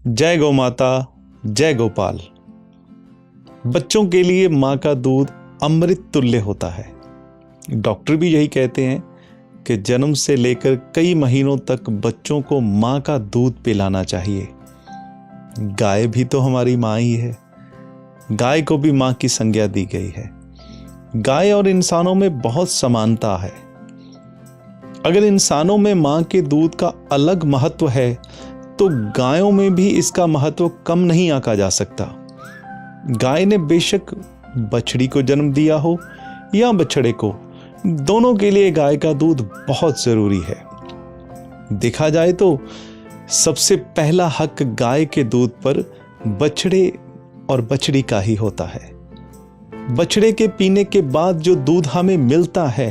जय गौ माता, जय गोपाल। बच्चों के लिए माँ का दूध अमृत तुल्य होता है। डॉक्टर भी यही कहते हैं कि जन्म से लेकर कई महीनों तक बच्चों को माँ का दूध पिलाना चाहिए। गाय भी तो हमारी माँ ही है। गाय को भी माँ की संज्ञा दी गई है। गाय और इंसानों में बहुत समानता है। अगर इंसानों में माँ के दूध का अलग महत्व है तो गायों में भी इसका महत्व कम नहीं आंका जा सकता। गाय ने बेशक बछड़ी को जन्म दिया हो या बछड़े को, दोनों के लिए गाय का दूध बहुत जरूरी है। देखा जाए तो सबसे पहला हक गाय के दूध पर बछड़े और बछड़ी का ही होता है। बछड़े के पीने के बाद जो दूध हमें मिलता है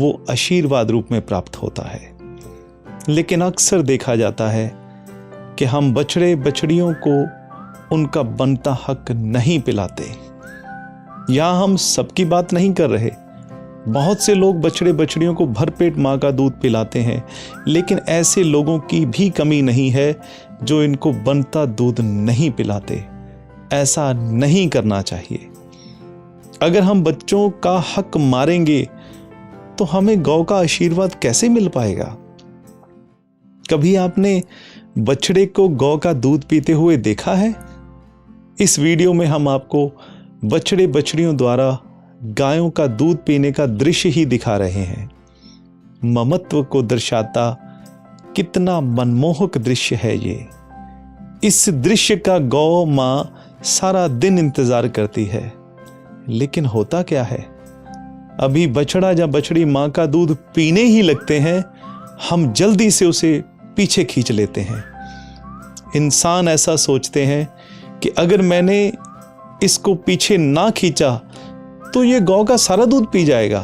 वो आशीर्वाद रूप में प्राप्त होता है। लेकिन अक्सर देखा जाता है कि हम बछड़े बछड़ियों को उनका बनता हक नहीं पिलाते। यहां हम सबकी बात नहीं कर रहे। बहुत से लोग बछड़े बछड़ियों को भरपेट माँ का दूध पिलाते हैं, लेकिन ऐसे लोगों की भी कमी नहीं है जो इनको बनता दूध नहीं पिलाते। ऐसा नहीं करना चाहिए। अगर हम बच्चों का हक मारेंगे तो हमें गौ का आशीर्वाद कैसे मिल पाएगा? कभी आपने बछड़े को गौ का दूध पीते हुए देखा है? इस वीडियो में हम आपको बछड़े बछड़ियों द्वारा गायों का दूध पीने का दृश्य ही दिखा रहे हैं। ममत्व को दर्शाता कितना मनमोहक दृश्य है ये। इस दृश्य का गौ माँ सारा दिन इंतजार करती है। लेकिन होता क्या है, अभी बछड़ा या बछड़ी माँ का दूध पीने ही लगते हैं, हम जल्दी से उसे पीछे खींच लेते हैं। इंसान ऐसा सोचते हैं कि अगर मैंने इसको पीछे ना खींचा तो ये गौ का सारा दूध पी जाएगा।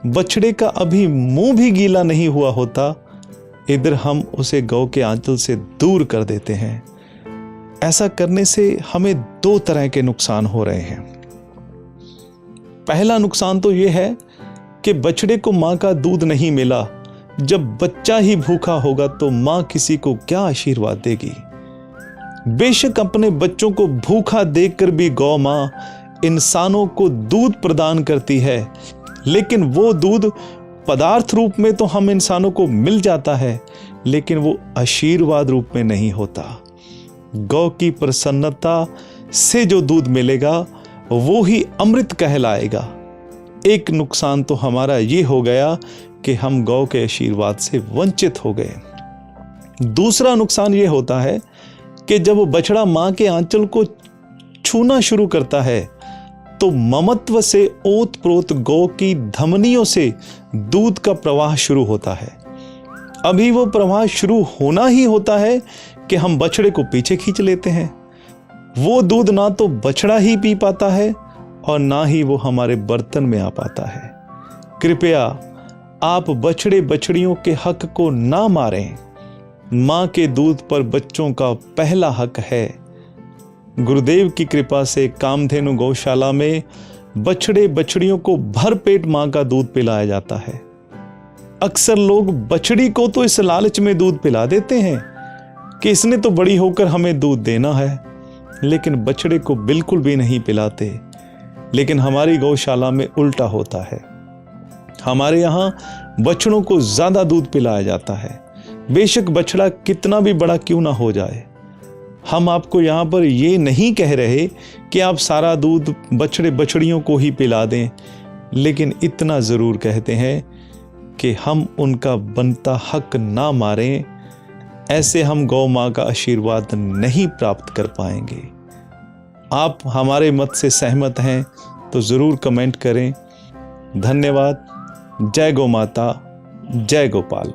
बछड़े का अभी मुंह भी गीला नहीं हुआ होता, इधर हम उसे गौ के आंचल से दूर कर देते हैं। ऐसा करने से हमें दो तरह के नुकसान हो रहे हैं। पहला नुकसान तो यह है कि बछड़े को मां का दूध नहीं मिला। जब बच्चा ही भूखा होगा तो मां किसी को क्या आशीर्वाद देगी? बेशक अपने बच्चों को भूखा देखकर भी गौ मां इंसानों को दूध प्रदान करती है, लेकिन वो दूध पदार्थ रूप में तो हम इंसानों को मिल जाता है, लेकिन वो आशीर्वाद रूप में नहीं होता। गौ की प्रसन्नता से जो दूध मिलेगा वो ही अमृत कहलाएगा। एक नुकसान तो हमारा ये हो गया कि हम गौ के आशीर्वाद से वंचित हो गए। दूसरा नुकसान ये होता है कि जब बछड़ा मां के आंचल को छूना शुरू करता है तो ममत्व से ओत प्रोत गौ की धमनियों से दूध का प्रवाह शुरू होता है। अभी वो प्रवाह शुरू होना ही होता है कि हम बछड़े को पीछे खींच लेते हैं। वो दूध ना तो बछड़ा ही पी पाता है और ना ही वो हमारे बर्तन में आ पाता है। कृपया आप बछड़े बछड़ियों के हक को ना मारें। मां के दूध पर बच्चों का पहला हक है। गुरुदेव की कृपा से कामधेनु गौशाला में बछड़े बछड़ियों को भरपेट मां का दूध पिलाया जाता है। अक्सर लोग बछड़ी को तो इस लालच में दूध पिला देते हैं कि इसने तो बड़ी होकर हमें दूध देना है, लेकिन बछड़े को बिल्कुल भी नहीं पिलाते। लेकिन हमारी गौशाला में उल्टा होता है। हमारे यहाँ बछड़ों को ज्यादा दूध पिलाया जाता है, बेशक बछड़ा कितना भी बड़ा क्यों ना हो जाए। हम आपको यहाँ पर ये नहीं कह रहे कि आप सारा दूध बछड़े बछड़ियों को ही पिला दें, लेकिन इतना जरूर कहते हैं कि हम उनका बनता हक ना मारें। ऐसे हम गौ माँ का आशीर्वाद नहीं प्राप्त कर पाएंगे। आप हमारे मत से सहमत हैं तो जरूर कमेंट करें। धन्यवाद। जय गौ माता, जय गोपाल।